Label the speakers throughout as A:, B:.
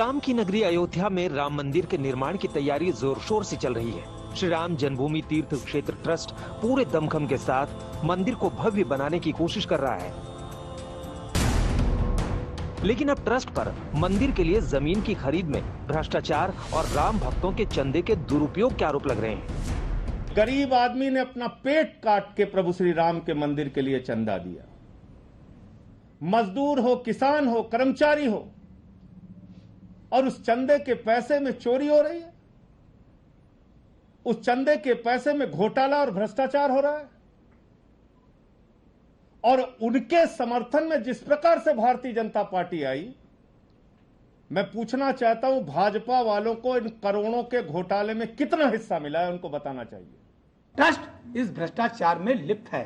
A: राम की नगरी अयोध्या में राम मंदिर के निर्माण की तैयारी जोर शोर से चल रही है। श्री राम जन्मभूमि तीर्थ क्षेत्र ट्रस्ट पूरे दमखम के साथ मंदिर को भव्य बनाने की कोशिश कर रहा है। लेकिन अब ट्रस्ट पर मंदिर के लिए जमीन की खरीद में भ्रष्टाचार और राम भक्तों के चंदे के दुरुपयोग के आरोप लग रहे हैं।
B: गरीब आदमी ने अपना पेट काट के प्रभु श्री राम के मंदिर के लिए चंदा दिया। मजदूर हो, किसान हो, कर्मचारी हो, और उस चंदे के पैसे में चोरी हो रही है। उस चंदे के पैसे में घोटाला और भ्रष्टाचार हो रहा है। और उनके समर्थन में जिस प्रकार से भारतीय जनता पार्टी आई, मैं पूछना चाहता हूं भाजपा वालों को इन करोड़ों के घोटाले में कितना हिस्सा मिला है, उनको बताना चाहिए।
C: ट्रस्ट इस भ्रष्टाचार में लिप्त है।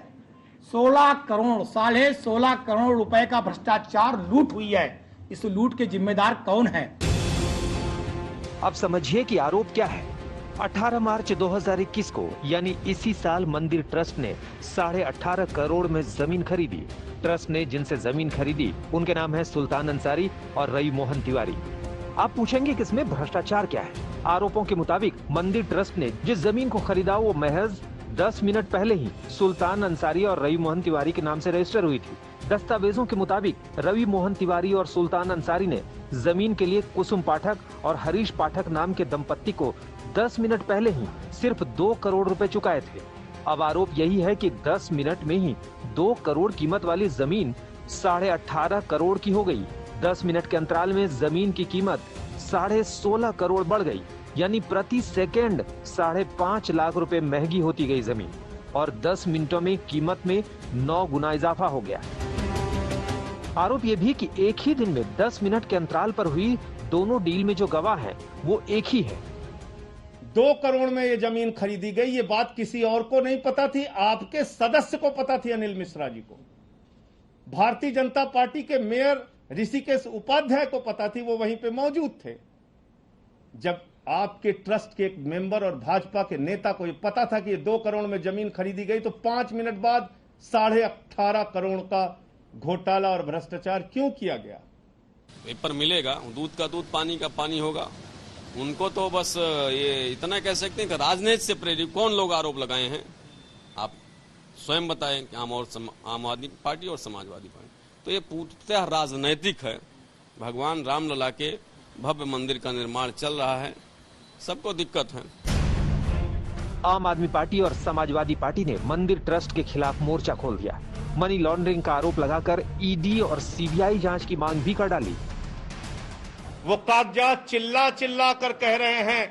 C: 16 करोड़, 16.5 करोड़ रुपए का भ्रष्टाचार लूट हुई है। इस लूट के जिम्मेदार कौन है?
A: अब समझिए कि आरोप क्या है। 18 मार्च 2021 को यानी इसी साल मंदिर ट्रस्ट ने 18.5 करोड़ में जमीन खरीदी। ट्रस्ट ने जिनसे जमीन खरीदी उनके नाम है सुल्तान अंसारी और रवि मोहन तिवारी। आप पूछेंगे कि इसमें भ्रष्टाचार क्या है? आरोपों के मुताबिक मंदिर ट्रस्ट ने जिस जमीन को खरीदा वो महज 10 मिनट पहले ही सुल्तान अंसारी और रवि मोहन तिवारी के नाम से रजिस्टर हुई थी। दस्तावेजों के मुताबिक रवि मोहन तिवारी और सुल्तान अंसारी ने जमीन के लिए कुसुम पाठक और हरीश पाठक नाम के दंपत्ति को 10 मिनट पहले ही सिर्फ 2 करोड़ रुपए चुकाए थे। अब आरोप यही है कि 10 मिनट में ही 2 करोड़ कीमत वाली जमीन 18.5 करोड़ की हो गई। 10 मिनट के अंतराल में जमीन की कीमत 16.5 करोड़ बढ़ गई, यानी प्रति सेकेंड 5.5 लाख रुपए महंगी होती गई जमीन, और 10 मिनटों में कीमत में 9 गुना इजाफा हो गया। आरोप ये भी कि एक ही दिन में 10 मिनट के अंतराल पर हुई दोनों डील में जो गवाह है वो एक ही है।
B: 2 करोड़ में ये जमीन खरीदी गई। ये बात किसी और को नहीं पता थी, आपके सदस्य को पता थी, अनिल मिश्रा जी को। भारतीय जनता पार्टी के मेयर ऋषिकेश उपाध्याय को पता थी, वो वहीं पे मौजूद थे। जब आपके ट्रस्ट के एक मेंबर और भाजपा के नेता को ये पता था कि ये 2 करोड़ में जमीन खरीदी गई, तो 5 मिनट बाद 18.5 करोड़ का घोटाला और भ्रष्टाचार क्यों किया गया?
D: पेपर मिलेगा, दूध का दूध, पानी का पानी होगा। उनको तो बस ये इतना कह सकते हैं कि राजनीति से प्रेरित कौन लोग आरोप लगाए हैं, आप स्वयं बताएं कि आम आदमी पार्टी और समाजवादी पार्टी। तो ये पूर्णतः राजनैतिक है। भगवान रामलला के भव्य मंदिर का निर्माण चल रहा है, सबको दिक्कत है।
A: आम आदमी पार्टी और समाजवादी पार्टी ने मंदिर ट्रस्ट के खिलाफ मोर्चा खोल दिया। मनी लॉन्ड्रिंग का आरोप लगाकर ईडी और सीबीआई जांच की मांग भी कर डाली।
B: वो कागजात चिल्ला चिल्ला कर कह रहे हैं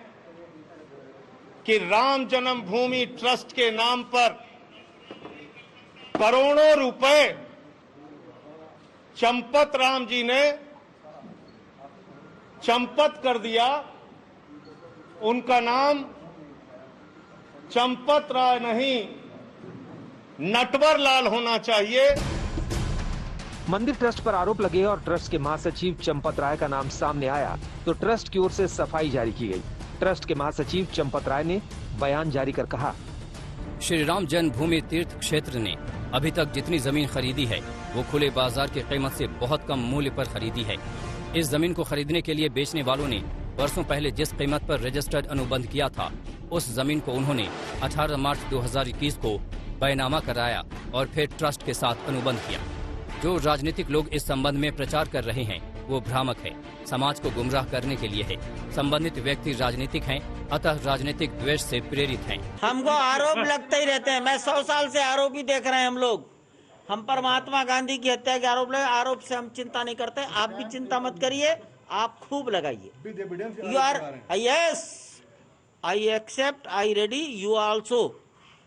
B: कि राम जन्मभूमि ट्रस्ट के नाम पर करोड़ों रुपए चंपत राम जी ने चंपत कर दिया। उनका नाम चंपत राय नहीं, नटवर लाल होना चाहिए।
A: मंदिर ट्रस्ट पर आरोप लगे और ट्रस्ट के महासचिव चंपत राय का नाम सामने आया तो ट्रस्ट की ओर से सफाई जारी की गई। ट्रस्ट के महासचिव चंपत राय ने बयान जारी कर कहा,
E: श्री राम जन्मभूमि तीर्थ क्षेत्र ने अभी तक जितनी जमीन खरीदी है वो खुले बाजार की कीमत से बहुत कम मूल्य पर खरीदी है। इस जमीन को खरीदने के लिए बेचने वालों ने वर्षों पहले जिस कीमत पर रजिस्टर्ड अनुबंध किया था, उस जमीन को उन्होंने 18 मार्च 2021 को बैनामा कराया और फिर ट्रस्ट के साथ अनुबंध किया। जो राजनीतिक लोग इस संबंध में प्रचार कर रहे हैं वो भ्रामक है, समाज को गुमराह करने के लिए है। संबंधित व्यक्ति राजनीतिक हैं, अतः राजनीतिक द्वेष से प्रेरित हैं।
F: हमको आरोप लगते ही रहते हैं। मैं 100 साल से आरोप ही देख रहे हैं हम लोग। हम पर महात्मा गांधी की हत्या के आरोप लगे। आरोप से हम चिंता नहीं करते। आप भी चिंता मत करिए, आप खूब लगाइए। You are yes, I accept, I ready, you also,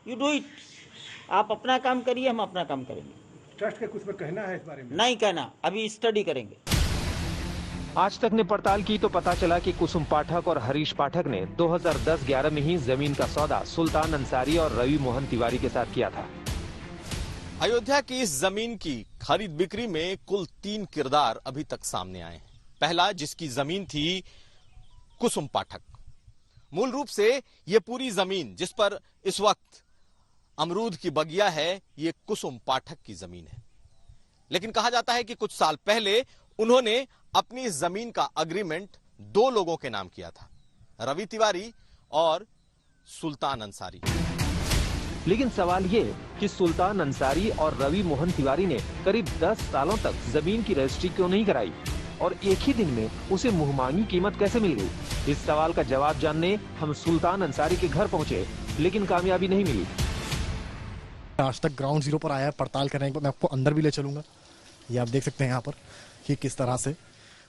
F: you do it. आप अपना काम करिए, हम अपना काम करेंगे।
C: ट्रस्ट के कुछ में कहना है इस बारे में?
F: नहीं कहना, अभी स्टडी करेंगे।
A: आज तक ने पड़ताल की तो पता चला कि कुसुम पाठक और हरीश पाठक ने 2010-11 में ही जमीन का सौदा सुल्तान अंसारी और रवि मोहन तिवारी के साथ किया था।
G: अयोध्या की इस जमीन की खरीद बिक्री में कुल 3 किरदार अभी तक सामने आए हैं। पहला, जिसकी जमीन थी कुसुम पाठक। मूल रूप से ये पूरी जमीन जिस पर इस वक्त अमरूद की बगिया है, ये कुसुम पाठक की जमीन है। लेकिन कहा जाता है कि कुछ साल पहले उन्होंने अपनी इस जमीन का अग्रीमेंट दो लोगों के नाम किया था, रवि तिवारी और सुल्तान अंसारी।
A: लेकिन सवाल ये कि सुल्तान अंसारी और रवि मोहन तिवारी ने करीब 10 सालों तक जमीन की रजिस्ट्री क्यों नहीं कराई और एक ही दिन में उसे मुंहमांगी कीमत कैसे मिल गई? इस सवाल का जवाब जानने हम सुल्तान अंसारी के घर पहुंचे, लेकिन कामयाबी नहीं मिली।
H: आज तक ग्राउंड जीरो पर आया है पड़ताल करने के बाद। मैं आपको अंदर भी ले चलूंगा। ये आप देख सकते हैं यहाँ पर कि किस तरह से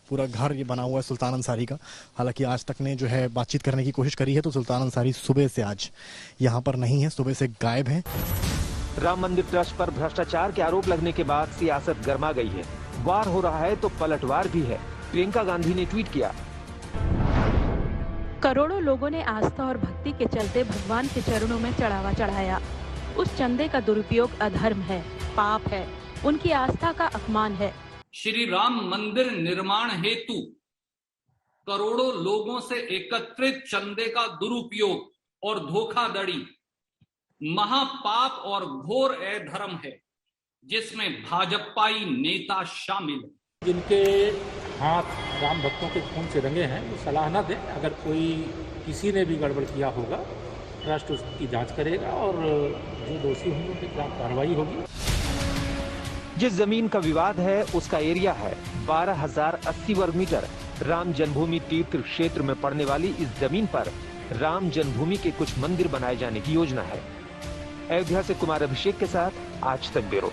H: पूरा घर ये बना हुआ है सुल्तान अंसारी का। हालांकि आज तक ने जो है बातचीत करने की कोशिश करी है तो सुल्तान अंसारी सुबह से आज यहाँ पर नहीं है, सुबह से गायब है।
A: राम मंदिर ट्रस्ट पर भ्रष्टाचार के आरोप लगने के बाद सियासत गर्मा गई है। वार हो रहा है तो पलटवार भी है। प्रियंका गांधी ने ट्वीट किया,
I: करोड़ों लोगों ने आस्था और भक्ति के चलते भगवान के चरणों में चढ़ावा चढ़ाया। उस चंदे का दुरुपयोग अधर्म है, पाप है, उनकी आस्था का अपमान है।
J: श्री राम मंदिर निर्माण हेतु करोड़ों लोगों से एकत्रित चंदे का दुरुपयोग और धोखाधड़ी महापाप और घोर अधर्म है, जिसमें भाजपाई नेता शामिल है।
K: जिनके हाथ राम भक्तों के खून से रंगे हैं, वो सलाह न दें। अगर कोई किसी ने भी गड़बड़ किया होगा, ट्रस्ट उसकी जांच करेगा और जो दोषी होंगे उनके खिलाफ कार्रवाई होगी।
A: जिस जमीन का विवाद है उसका एरिया है 12,080 वर्ग मीटर। राम जन्मभूमि तीर्थ क्षेत्र में पड़ने वाली इस जमीन पर राम जन्मभूमि के कुछ मंदिर बनाए जाने की योजना है। अयोध्या से कुमार अभिषेक के साथ आज तक ब्यूरो।